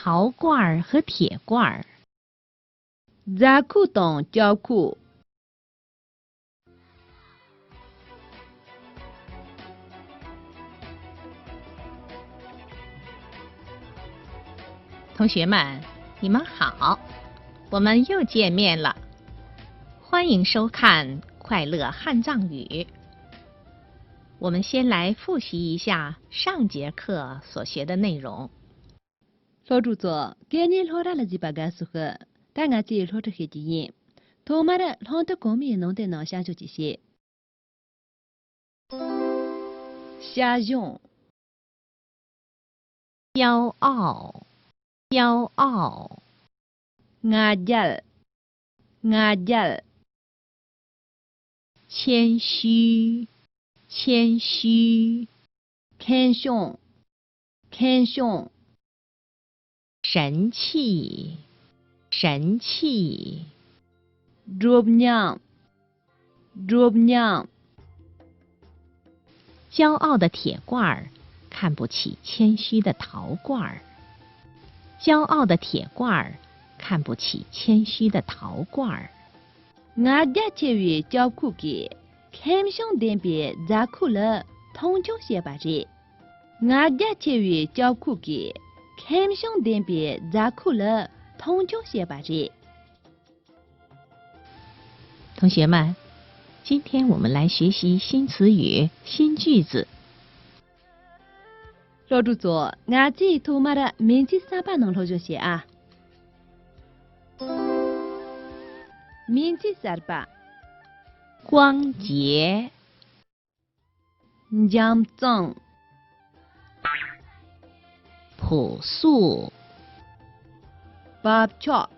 陶罐和铁罐。杂裤当胶裤。同学们，你们好，我们又见面了，欢迎收看快乐汉藏语。我们先来复习一下上节课所学的内容。老主座，今年老大了几把个数合，但俺自己老着黑几年，头妈的老的公民弄的能下就这些。下用，骄傲，骄傲，俺家，俺家，谦虚，谦虚，谦逊，谦逊。神气，神气，弱娘，弱娘。骄傲的铁罐儿看不起谦虚的陶罐儿。骄傲的铁罐儿看不起谦虚的陶罐儿。俺家前位交裤给，谦逊点别杂裤了，通就些把这。俺家前位交裤给。谦逊点别杂裤了，通就些把这。同学们，今天我们来学习新词语、新句子。老主座，俺这头妈的名字三把能头就些啊。名字三把，光洁，严正。朴素，不错，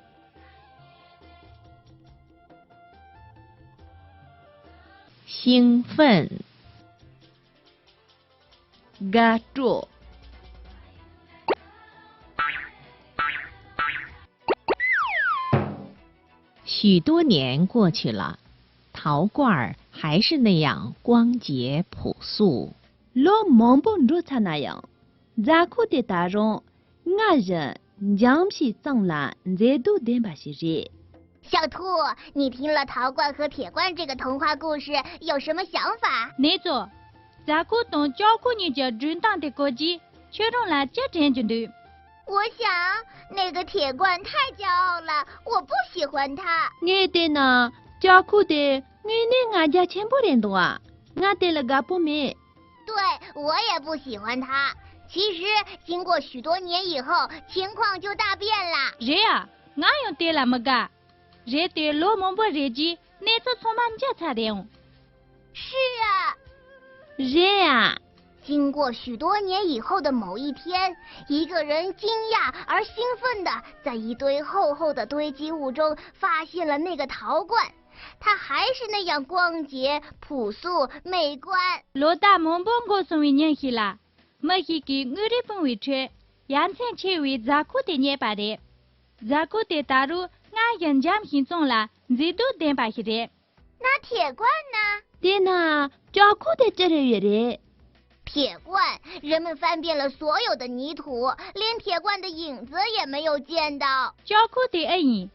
兴奋，嘎住，许多年过去了，陶罐儿还是那样光洁朴素。老忙不如他那样。杂裤的大众，俺人养皮脏了，再都点把些热。小兔，你听了陶罐和铁罐这个童话故事，有什么想法？你说，杂裤当教裤你家人当的国际，却用来这真就对。我想那个铁罐太骄傲了，我不喜欢它。我的呢，教裤的，俺家全部人都啊，俺得了个不美。对，我也不喜欢它。其实经过许多年以后，情况就大变了。人啊，俺用对了么个？人对老蒙不人机，那次从满家才的用。是啊，人啊。经过许多年以后的某一天，一个人惊讶而兴奋地在一堆厚厚的堆积物中发现了那个陶罐，它还是那样光洁、朴素、美观。老大蒙不告诉我年纪了。没去给我的朋友吃，养成吃为杂裤的年把的，杂裤的大路，俺人家品种了，这都点把些的。那铁罐呢？对呢，教裤的这里月的。铁罐，人们翻遍了所有的泥土，连铁罐的影子也没有见到。教裤的而已，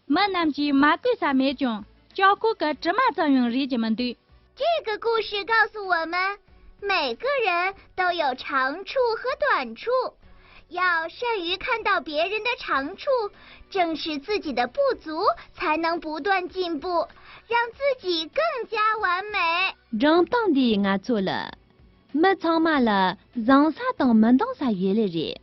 没那么去马鬼啥没种，教裤个这么作用人家们对。这个故事告诉我们。每个人都有长处和短处，要善于看到别人的长处，正视自己的不足，才能不断进步，让自己更加完美。人当的俺做了，没藏嘛了，让啥当门当啥原来人。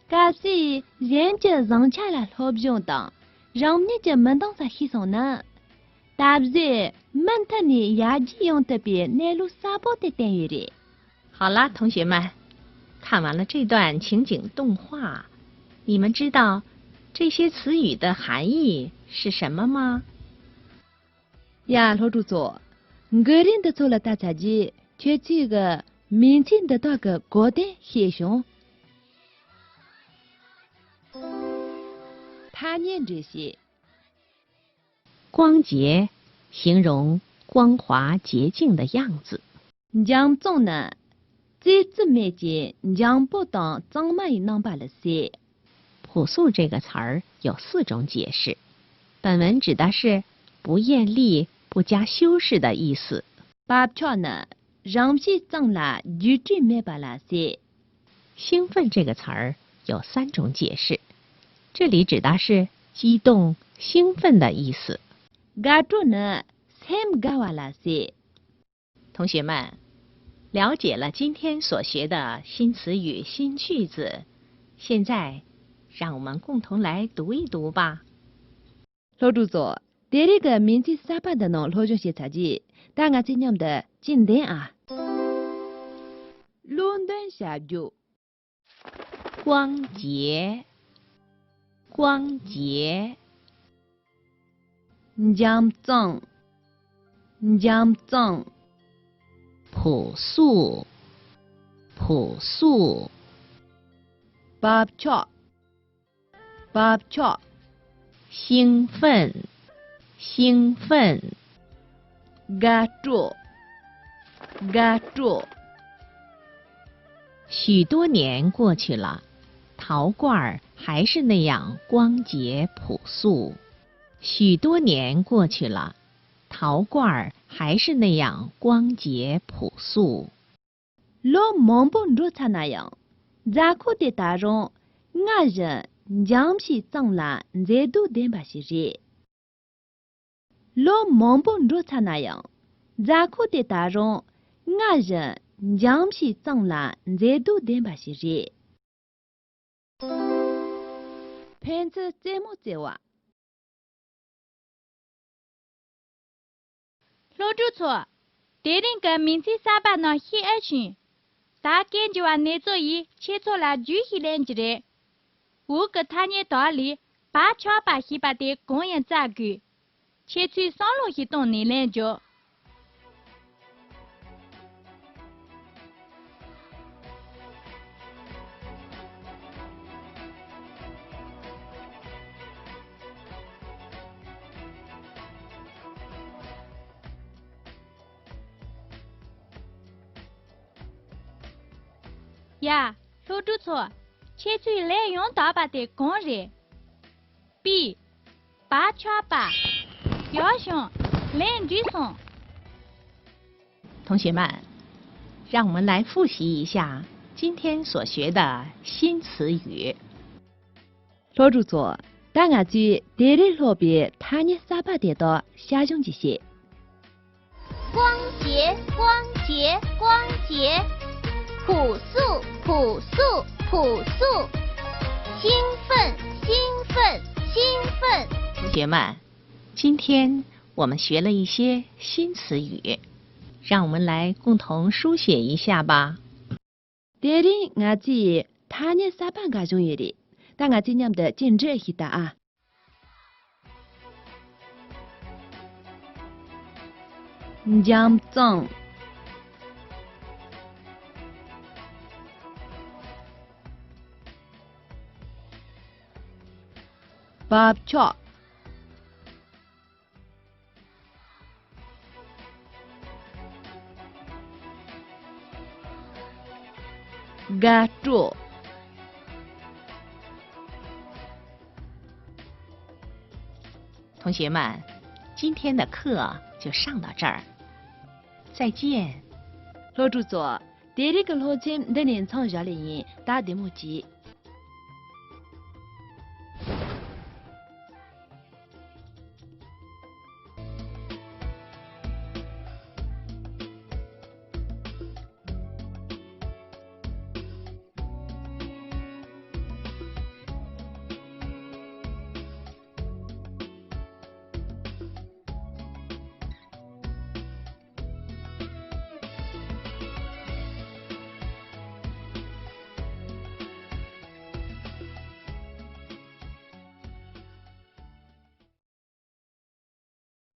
但是人家让起来好不用当，让你这门当啥稀松呢？大不是门他呢牙机用特别内陆沙包的单元的。好了，同学们，看完了这段情景动画，你们知道这些词语的含义是什么吗？呀，老主座，我人的做了大家姐，却这个面前的那个高的黑熊。他念这些。光洁，形容光滑洁净的样子。杨总呢，这次没见杨不当张满能把了些。朴素这个词儿有4种解释。本文指的是不艳丽、不加修饰的意思。爸巧呢，让皮脏了，举止没把那些。兴奋这个词儿有3种解释，这里指的是激动、兴奋的意思。嘎住呢，sem嘎瓦那些。同学们，了解了今天所学的新词语、新句子，现在让我们共同来读一读吧。老主座，这里个名字3班的呢，老中写杂记，大家今年的经典啊。伦敦下酒。光洁，光洁。严正，严正。朴素，朴素。爸巧，爸巧。兴奋，兴奋。嘎住，嘎住。许多年过去了，陶罐还是那样光洁朴素。许多年过去了，陶罐还是那样光洁朴素。老忙不如他那样，咱可得打扰，俺人养皮脏了，再多点把些热。老忙不如他那样，咱可得打扰，俺人养皮脏了，再多点把些热。骗子怎么做啊？老主错，这里个名字3班呢很安全，大家就按那座椅切错了举起来的。我个他年道理，把桥把西把的公园咋个，切去上路去动你来着。呀，老主错，切去来用大把的工人。B， 把桥把，要想来举送。同学们，让我们来复习一下今天所学的新词语。老主座，大家注意，这里路边他年3班的到下中这些。光洁，光洁，光洁。朴素，朴素，朴素。兴奋，兴奋，兴奋。同学们，今天我们学了一些新词语，让我们来共同书写一下吧。这里我注意，他年3班个中意的，大家今年的禁止一答啊。严正。爸巧。嘎住。同学们，今天的课就上到这儿，再见。老主座，这里个老金的年长下来人打的木鸡。